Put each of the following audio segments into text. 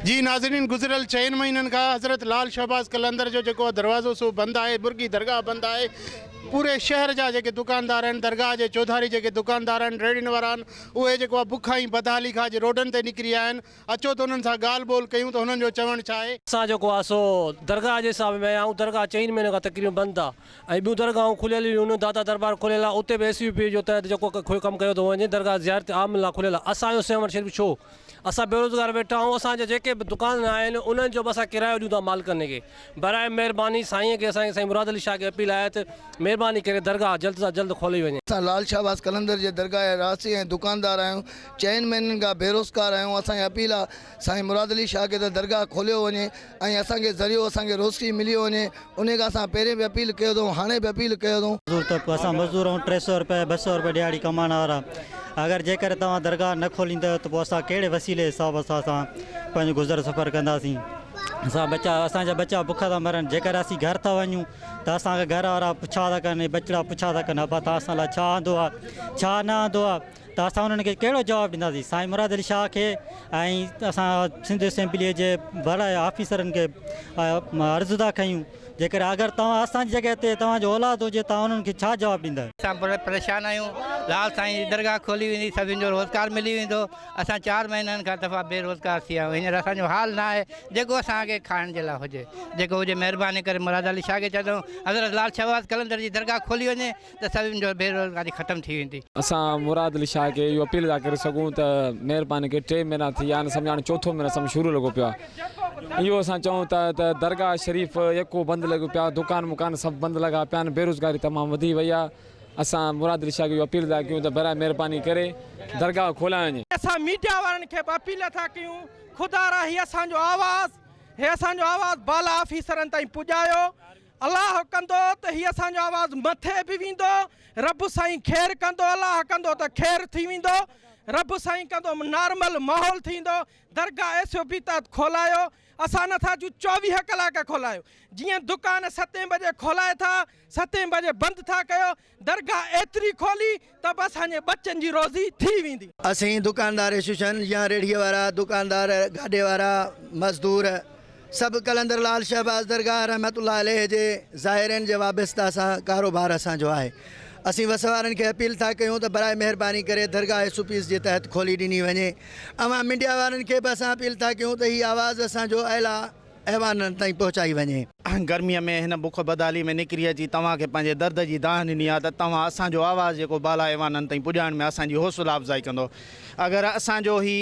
जी नाज़रीन, गुज़िरियल 4 महीननि खां हज़रत लाल शहबाज़ कलंदर जो जेको दरवाज़ो सो बंदि आहे, बुर्गी दरगाह बंदि आहे। पूरे शहर जा जेके दुकानदार आहिनि, दरगाह जे चौधारी जेके दुकानदार आहिनि, रेड़ियुनि वारा आहिनि, उहे जेको आहे बुखा ई बदहाली खां अॼु रोडनि ते निकिरी आया आहिनि। अचो त उन्हनि सां ॻाल्हि ॿोल कयूं त हुननि जो चवणु छा आहे। असां जेको आहे सो दरगाह जे हिसाब में आहियूं। दरगाह 4 महीने खां तक़रीबन बंदि आहे ऐं ॿियूं दरगाहूं खुलियल हुयूं। दादा दरबार खुलियल आहे, उते बि SUP जो तहत जेको कमु कयो थो वञे। दरगाह ज़ियारत आम लाइ खुलियल आहे। असांजो सेवन शरीफ़ छो असां बेरोज़गार वेठा आहियूं। असांजे जेके बि दुकान आहिनि उन्हनि जो बि असां किरायो ॾियूं था मालिकनि खे। बराए महिरबानी साईं खे, असांखे साईं मुराद अली शाह खे अपील आहे त महिरबानी करे दरगाह जल्द सां जल्द खोली वञे। असां लाल शहबाज़ कलंदर जे दरगाह रासी ऐं दुकानदार आहियूं। 4 महीननि खां बेरोज़गार आहियूं। असांजी अपील आहे साईं मुराद अली शाह खे त दरगाह खोलियो वञे ऐं असांखे ज़रियो असांखे रोज़ी मिली वञे। उन खां असां पहिरें बि अपील कयो अथऊं, हाणे बि अपील कयो अथऊं। असां मज़दूर आहियूं, 300 रुपए 200 रुपए ॾियाड़ी कमाइण वारा। अगरि जेकर तव्हां दरगाह न खोलींदव त पोइ असां कहिड़े वसीले हिसाब सां पंहिंजो गुज़र सफ़र कंदासीं। असांजा बच्चा बुखा था मरनि। जेकर असीं घर था वञूं त असांखे घर वारा पुछा था कनि, बचड़ा पुछा था कनि, अबा तव्हां असां लाइ छा आंदो आहे, छा न आंदो आहे, त असां उन्हनि खे कहिड़ो जवाबु ॾींदासीं। साईं मुराद अली शाह खे ऐं असां सिंध असेंबलीअ जे बड़ा ऑफिसरनि खे अर्ज़ु था कयूं। जेकर अगरि तव्हां असांजी जॻह ते तव्हांजो औलाद हुजे तव्हां उन्हनि खे छा जवाबु ॾींदा। असां परेशान आहियूं। लाल साईं जी दरगाह खोली वेंदी, सभिनि जो रोज़गार मिली वेंदो। असां 4 महीननि खां दफ़ा बेरोज़गार थी विया आहियूं। हींअर असांजो हाल न आहे जेको असांखे खाइण जे लाइ हुजे। जेको हुजे महिरबानी करे मुराद अली शाह खे चवंदो हज़रत लाल शहबाज़ कलंदर जी दरगाह खोली वञे त सभिनि जो बेरोज़गारी ख़तमु थी वेंदी। असां मुराद अली शाह खे इहो अपील था करे सघूं त महिरबानी करे 3 महीना थी विया आहिनि, सम्झ हाणे 4थो महीनो सभु शुरू लॻो पियो आहे। इहो असां चऊं त दरगाह शरीफ़ यको बंदि लॻो पिया, दुकान मुकान सभु बंदि लॻा पिया आहिनि, बेरोज़गारी तमामु वधी वई आहे। असां मुराद अली शाह खे अपील था कयूं त बराए महिरबानी करे दरगाह खोलाए वञे। असां मीडिया वारनि खे बि अपील था कयूं, ख़ुदा रा ही असांजो आवाज़ बाला ऑफिसरनि ताईं पुॼायो। अलाह कंदो त हीअ असांजो आवाज़ मथे बि वेंदो। रब साईं ख़ैर कंदो, अलाह कंदो त ख़ैर थी वेंदो। रब साईं कंदो नॉर्मल माहौल थींदो। दरगाह SUP तहत खोलायो। असां नथा चऊं 24 कलाक खोलायो। जीअं दुकान 7 बजे खोलाए था, 7 बजे बंदि था कयो। दरगाह एतिरी खोली त बि असांजे बच्चनि जी रोज़ी थी वेंदी। असीं दुकानदार एसोसिएशन या रेड़ीअ वारा दुकानदार, गाॾे वारा, मज़दूर सभु कलंदर लाल शहबाज़ दरगाह रहमतुल्लाह अलैह जे ज़ाहिरनि जे वाबस्ता सां कारोबार असांजो आहे। असीं वस वारनि खे अपील था कयूं त बराए महिरबानी करे दरगाह SUP जे तहत खोली ॾिनी वञे। अवां मीडिया वारनि खे बि असां अपील था कयूं त हीअ आवाज़ असांजो अहिला अहवाननि ताईं पहुचाई वञे। गर्मीअ में हिन बुख बदहाली में निकिरी अची तव्हांखे पंहिंजे दर्द जी दाह ॾिनी आहे त तव्हां असांजो आवाज़ु जेको बाला अहवाननि ताईं पुॼाइण में असांजी हौसला अफ़ज़ाई कंदो। अगरि असांजो ही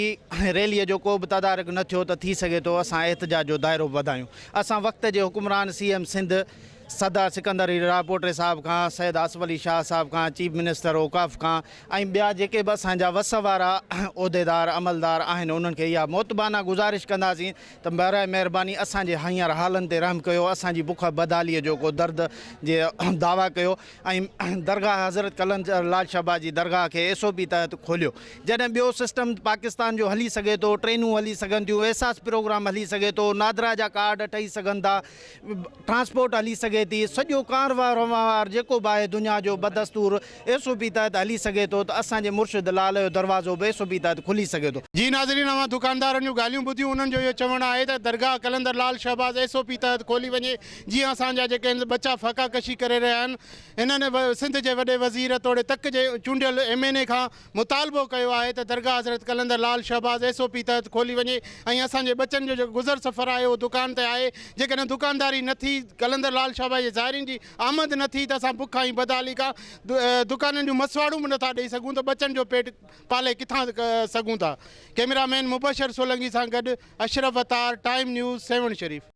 रैलीअ जो को बि तदारक न थियो त थी सघे थो असां एहतजाज जो दाइरो वधायूं। असां वक़्त जे हुकुमरान CM सिंध सरदार सिकंदर रायपोटे साहब खां, सैयद आसिफ अली शाह साहब खां, चीफ मिनिस्टर औकाफ़ खां ऐं ॿिया जेके बि असांजा वस वारा उहिदेदार अमलदार आहिनि उन्हनि खे इहा मोतबाना गुज़ारिश कंदासीं त बराए महिरबानी असांजे हींअर हालनि ते रहम कयो। असांजी बुख बदहालीअ जो को दर्द जे दावा कयो ऐं दरगाह हज़रत कलंदर लाल शहबाज़ जी दरगाह खे SOP तहत खोलियो। जॾहिं ॿियो सिस्टम पाकिस्तान जो हली सघे थो, ट्रेनूं हली सघनि थियूं, एहसास प्रोग्राम हली सघे थो, नादरा जा कार्ड ठही सघनि था, ट्रांसपोर्ट हली सघे थी, सॼो कारवार वहिंवार जेको बि आहे दुनिया जो बदस्तूर SOP तहत हली सघे थो त असांजे मुर्शिद लाल जो दरवाज़ो बि SOP तहत खुली सघे थो। जी नाज़रीन, अवां दुकानदारनि जूं ॻाल्हियूं ॿुधियूं। उन्हनि जो इहो चवणु आहे त दरगाह कलंदर लाल शहबाज़ SOP तहत खोली वञे। जीअं असांजा जेके बच्चा फ़क़ा कशी करे रहिया आहिनि, हिननि सिंध जे वॾे वज़ीर तोड़े तक जे चूंडियल MNA खां मुतालबो कयो आहे त दरगाह हज़रत कलंदर लाल शहबाज़ SOP तहत खोली वञे ऐं असांजे बच्चनि जो जेको गुज़र सफ़र आहे उहो दुकान ते आहे। जेकॾहिं दुकानदारी न थी, कलंदर लाल शहबाज़ जे ज़ाहिरीन जी आमद न थी त असां बुखा ई बदहाली खां दुकाननि जूं मसवाड़ूं बि नथा ॾेई सघूं त बच्चनि जो पेट पाले किथां सघूं था। कैमरामैन मुबशर सोलंगी सां गॾु अशरफ अतार, टाइम न्यूज़, सेवन शरीफ़।